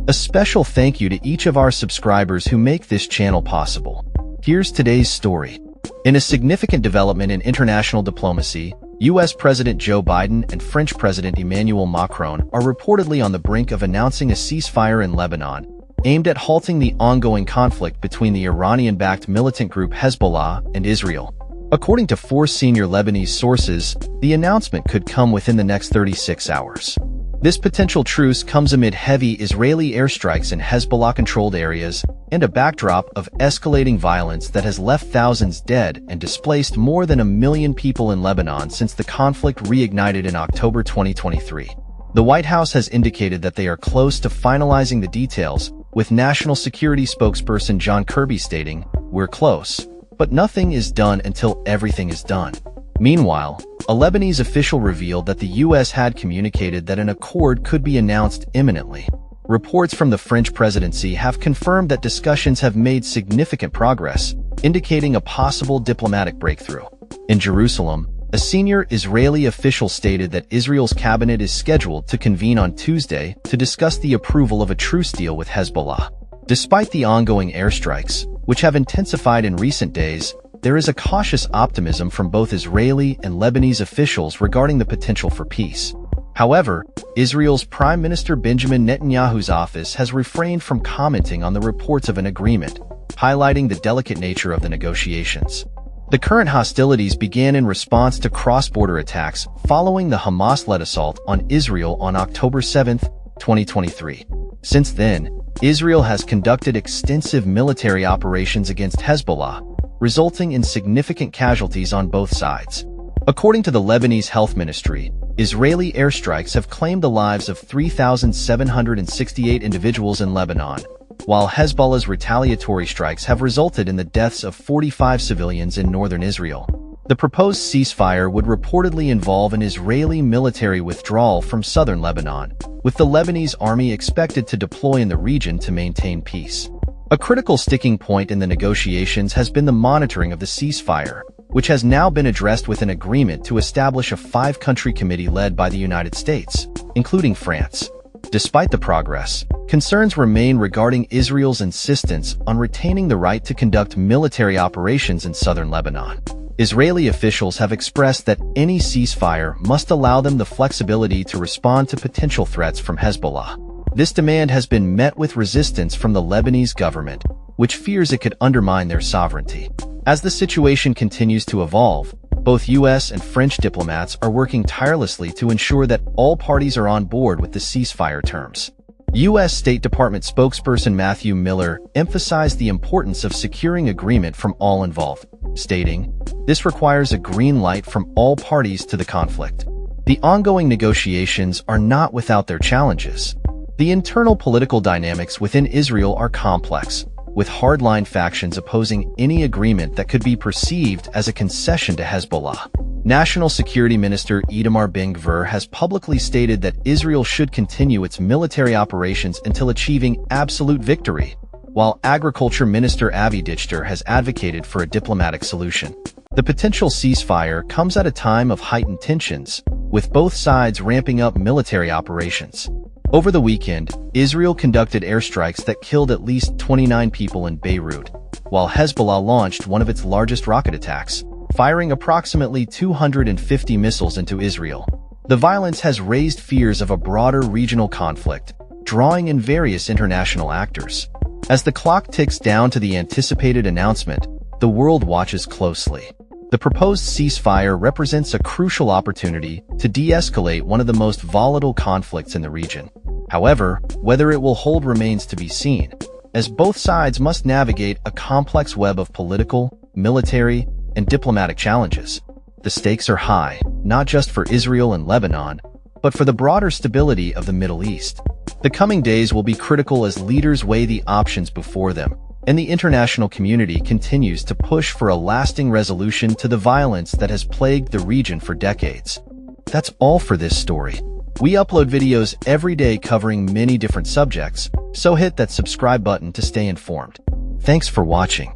A special thank you to each of our subscribers who make this channel possible. Here's today's story. In a significant development in international diplomacy, U.S. President Joe Biden and French President Emmanuel Macron are reportedly on the brink of announcing a ceasefire in Lebanon, aimed at halting the ongoing conflict between the Iranian-backed militant group Hezbollah and Israel. According to 4 senior Lebanese sources, the announcement could come within the next 36 hours. This potential truce comes amid heavy Israeli airstrikes in Hezbollah-controlled areas and a backdrop of escalating violence that has left thousands dead and displaced more than 1 million people in Lebanon since the conflict reignited in October 2023. The White House has indicated that they are close to finalizing the details, with National Security spokesperson John Kirby stating, "We're close, but nothing is done until everything is done." Meanwhile, a Lebanese official revealed that the U.S. had communicated that an accord could be announced imminently. Reports from the French presidency have confirmed that discussions have made significant progress, indicating a possible diplomatic breakthrough. In Jerusalem, a senior Israeli official stated that Israel's cabinet is scheduled to convene on Tuesday to discuss the approval of a truce deal with Hezbollah. Despite the ongoing airstrikes, which have intensified in recent days, there is a cautious optimism from both Israeli and Lebanese officials regarding the potential for peace. However, Israel's Prime Minister Benjamin Netanyahu's office has refrained from commenting on the reports of an agreement, highlighting the delicate nature of the negotiations. The current hostilities began in response to cross-border attacks following the Hamas-led assault on Israel on October 7, 2023. Since then, Israel has conducted extensive military operations against Hezbollah, resulting in significant casualties on both sides. According to the Lebanese Health Ministry, Israeli airstrikes have claimed the lives of 3,768 individuals in Lebanon, while Hezbollah's retaliatory strikes have resulted in the deaths of 45 civilians in northern Israel. The proposed ceasefire would reportedly involve an Israeli military withdrawal from southern Lebanon, with the Lebanese army expected to deploy in the region to maintain peace. A critical sticking point in the negotiations has been the monitoring of the ceasefire, which has now been addressed with an agreement to establish a 5-country committee led by the United States, including France. Despite the progress, concerns remain regarding Israel's insistence on retaining the right to conduct military operations in southern Lebanon. Israeli officials have expressed that any ceasefire must allow them the flexibility to respond to potential threats from Hezbollah. This demand has been met with resistance from the Lebanese government, which fears it could undermine their sovereignty. As the situation continues to evolve, both U.S. and French diplomats are working tirelessly to ensure that all parties are on board with the ceasefire terms. U.S. State Department spokesperson Matthew Miller emphasized the importance of securing agreement from all involved, stating, "This requires a green light from all parties to the conflict." The ongoing negotiations are not without their challenges. The internal political dynamics within Israel are complex, with hardline factions opposing any agreement that could be perceived as a concession to Hezbollah. National Security Minister Itamar Ben-Gvir has publicly stated that Israel should continue its military operations until achieving absolute victory, while Agriculture Minister Avi Dichter has advocated for a diplomatic solution. The potential ceasefire comes at a time of heightened tensions, with both sides ramping up military operations. Over the weekend, Israel conducted airstrikes that killed at least 29 people in Beirut, while Hezbollah launched one of its largest rocket attacks, firing approximately 250 missiles into Israel. The violence has raised fears of a broader regional conflict, drawing in various international actors. As the clock ticks down to the anticipated announcement, the world watches closely. The proposed ceasefire represents a crucial opportunity to de-escalate one of the most volatile conflicts in the region. However, whether it will hold remains to be seen, as both sides must navigate a complex web of political, military, and diplomatic challenges. The stakes are high, not just for Israel and Lebanon, but for the broader stability of the Middle East. The coming days will be critical as leaders weigh the options before them, and the international community continues to push for a lasting resolution to the violence that has plagued the region for decades. That's all for this story. We upload videos every day covering many different subjects, so hit that subscribe button to stay informed. Thanks for watching.